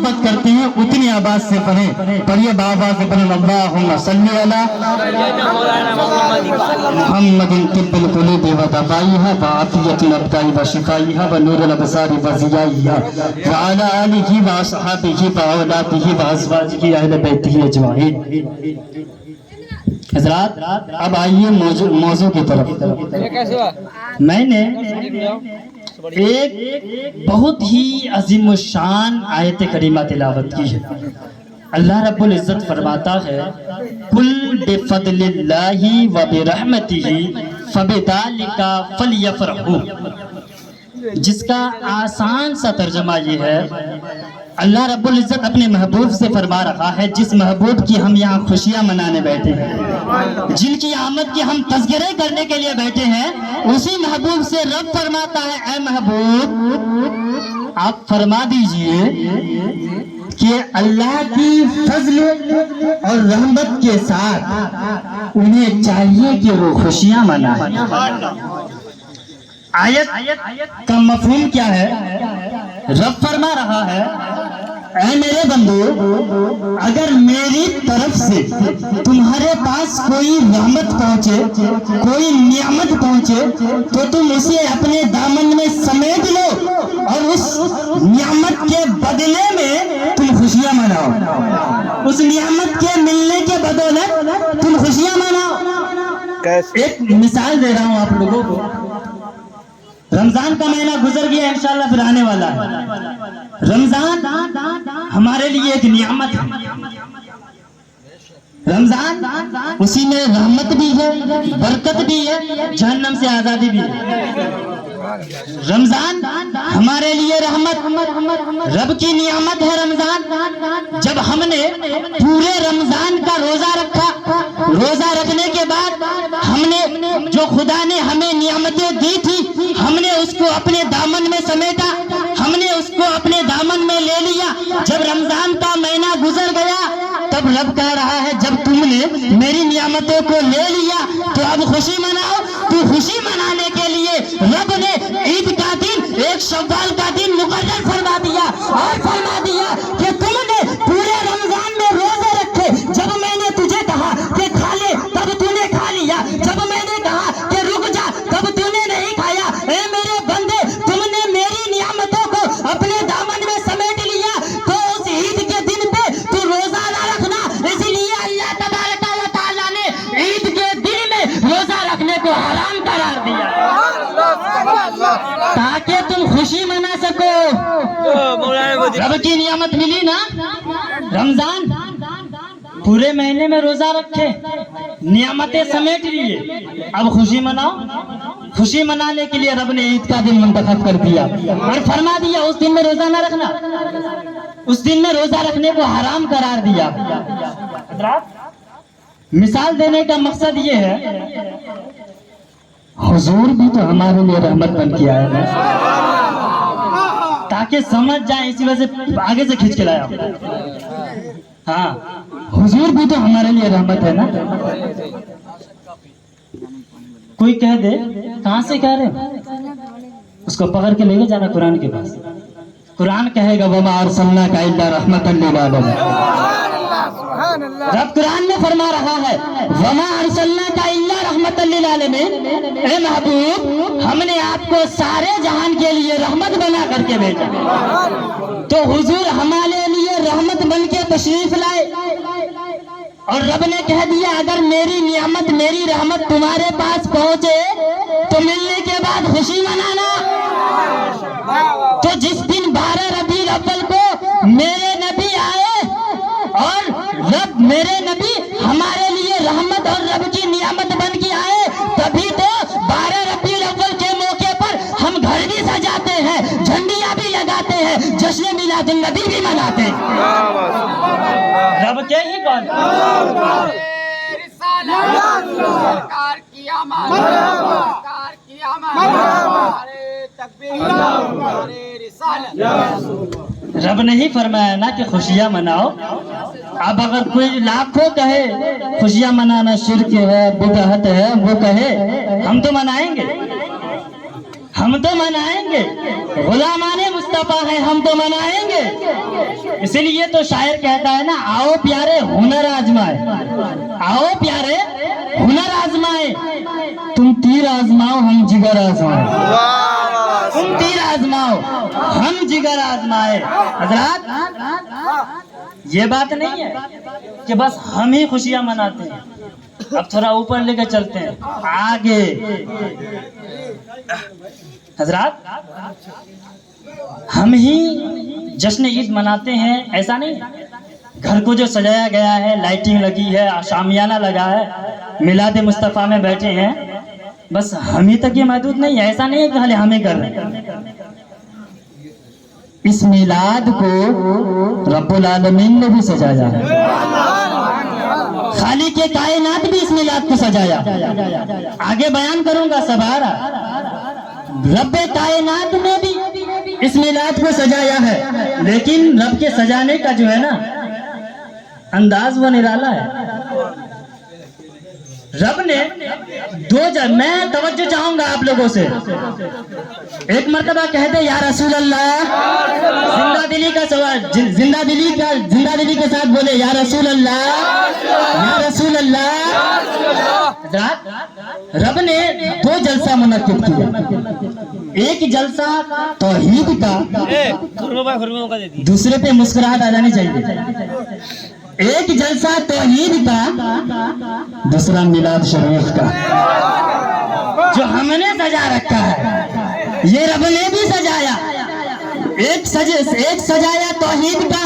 محبت کرتے ہیں اتنی آواز سے پڑھیں. پڑھیے بابا سے پڑھیں اللہم صلی علی محمد طب القلوب و دوائها وعافیت الابداء و شفائها و نور الابصار و ضیائها وعلی آلہ و اصحابہ و اولاده و ازواجہ اہل بیتہ اجمعین. حضرات اب آئیے موضوع کی طرف. میں نے ایک بہت ہی عظیم الشان آیت کریمہ تلاوت کی ہے. اللہ رب العزت فرماتا ہے قل بفضل اللہ وبرحمتہ فبذلک فلیفرحوا، جس کا آسان سا ترجمہ یہ ہے اللہ رب العزت اپنے محبوب سے فرما رہا ہے، جس محبوب کی ہم یہاں خوشیاں منانے بیٹھے ہیں، جن کی آمد کی ہم تذکرے کرنے کے لیے بیٹھے ہیں، اسی محبوب سے رب فرماتا ہے اے محبوب آپ فرما دیجئے کہ اللہ کی فضل اور رحمت کے ساتھ انہیں چاہیے کہ وہ خوشیاں منائیں. آیت کا مفہوم کیا ہے؟ رب فرما رہا ہے اے میرے بندو اگر میری طرف سے تمہارے پاس کوئی رحمت پہنچے، کوئی نعمت پہنچے تو تم اسے اپنے دامن میں سمیٹ لو اور اس نعمت کے بدلے میں تم خوشیاں مناؤ، اس نعمت کے ملنے کے بدولت تم خوشیاں مناؤ. ایک مثال دے رہا ہوں آپ لوگوں کو. رمضان کا مہینہ گزر گیا، انشاءاللہ پھر آنے والا ہے. رمضان ہمارے لیے ایک نعمت ہے. رمضان اسی میں رحمت بھی ہے، برکت بھی ہے، جہنم سے آزادی بھی ہے. رمضان ہمارے لیے رحمت، رب کی نعمت ہے. رمضان جب ہم نے پورے رمضان کا روزہ رکھا، روزہ رکھنے کے بعد ہم نے جو خدا نے ہمیں نعمتیں دی تھی ہم نے اس کو اپنے دامن میں سمیٹا، ہم نے اس کو اپنے دامن میں لے لیا. جب رمضان کا مہینہ گزر گیا تب رب کہہ رہا ہے جب تم نے میری نعمتوں کو لے لیا تو اب خوشی مناؤ. تو خوشی منانے کے لیے رب نے عید کا دن، ایک شوال کا دن مقرر فرما دیا اور فرما دیا کہ تم نے پورے رمضان میں روزے رکھے. جب میں نے تجھے کہا کہ کھا لے تب تو نے کھا لیا، جب میں نے کہا کہ رک جا تب تو نے نہیں کھایا. اے میرے بندے تم نے میری نعمتوں کو اپنے دامن میں سمیٹ لیا تو اس عید کے دن پہ تو روزہ نہ رکھنا. اس لیے اللہ تبارک و تعالیٰ نے عید کے دن میں روزہ رکھنے کو حرام قرار دیا تاکہ تم خوشی منا سکو. رب کی نعمت ملی نا. رمضان پورے مہینے میں روزہ رکھے، نعمتیں سمیٹ لیے، اب خوشی مناؤ. خوشی منانے کے لیے رب نے عید کا دن منتخب کر دیا اور فرما دیا اس دن میں روزہ نہ رکھنا، اس دن میں روزہ رکھنے کو حرام قرار دیا. مثال دینے کا مقصد یہ ہے حضور بھی تو ہمارے لیے رحمت بن کے آئے ہیں تاکہ سمجھ جائیں، اسی وجہ سے آگے سے کھینچ کے لایا. ہاں حضور بھی تو ہمارے لیے رحمت ہے نا. کوئی کہہ دے کہاں سے کہہ رہے اس کو پکڑ کے لے کے جانا قرآن کے پاس. قرآن کہے گا وَمَا أَرْسَلْنَاكَ إِلَّا رَحْمَةً لِلْعَالَمِينَ. رب قرآن میں فرما رہا ہے وَمَا أَرْسَلْنَاكَ إِلَّا رَحْمَةً لِلْعَالَمِينَ، اے محبوب ہم نے آپ کو سارے جہان کے لیے رحمت بنا کر کے بھیجا. تو حضور ہمارے لیے رحمت بن کے تشریف لائے اور رب نے کہہ دیا اگر میری نعمت، میری رحمت تمہارے پاس پہنچے تو ملنے کے بعد خوشی منانا. تو جس دن 12 ربیع الاول کو میرے نبی آئے اور رب میرے نبی ہمارے لیے رحمت اور رب کی نعمت بن کے آئے، تبھی تو 12 ربیع الاول کے موقع پر ہم گھر بھی سجاتے ہیں، جھنڈیاں بھی لگاتے ہیں، جشن میلاد النبی بھی مناتے ہیں. رب کے ہی کون سرکار کی آمد، سرکار کی آمد، رب نے ہی فرمایا نا کہ خوشیاں مناؤ. اب اگر کوئی لاکھوں کہے خوشیاں منانا شرک ہے، بدعت ہے، وہ کہے ہم تو منائیں گے، ہم تو منائیں گے. غلامان مصطفیٰ ہیں، ہم تو منائیں گے. اسی لیے تو شاعر کہتا ہے نا، آؤ پیارے ہنر آزمائے، آؤ پیارے ہنر آزمائے، تم تیر آزماؤ ہم جگر آزمائے، تم تیر آزماؤ ہم جگر آزمائے۔ حضرات یہ بات نہیں ہے کہ بس ہم ہی خوشیاں مناتے ہیں، اب تھوڑا اوپر لے کے چلتے ہیں آگے۔ حضرات ہم ہی جشن عید مناتے ہیں ایسا نہیں، گھر کو جو سجایا گیا ہے، لائٹنگ لگی ہے، شامیانہ لگا ہے، میلاد مصطفیٰ میں بیٹھے ہیں، بس ہم ہی تک یہ محدود نہیں ہے، ایسا نہیں ہے کہ خالی ہمیں کر رہے ہیں۔ اس میلاد کو رب العالمین نے بھی سجایا ہے، خالق کے کائنات بھی اس میلاد کو سجایا، آگے بیان کروں گا سب آ رہا۔ رب کائنات نے بھی اس میلاد کو سجایا ہے، لیکن رب کے سجانے کا جو ہے نا انداز وہ نرالا ہے۔ رب نے میں توجہ چاہوں گا آپ لوگوں سے، ایک مرتبہ کہتے یا رسول اللہ، زندہ دلی کا سوال، زندہ دلی کے ساتھ بولے یا رسول اللہ، یا رسول اللہ۔ رب نے 2 جلسہ منعقد کیا، ایک جلسہ توحید کا، دوسرے پہ مسکراہٹ آ جانی چاہیے، ایک جلسہ توحید کا، دوسرا میلاد شریف کا، جو ہم نے سجا رکھا ہے، یہ رب نے بھی سجایا، ایک سجایا توحید کا،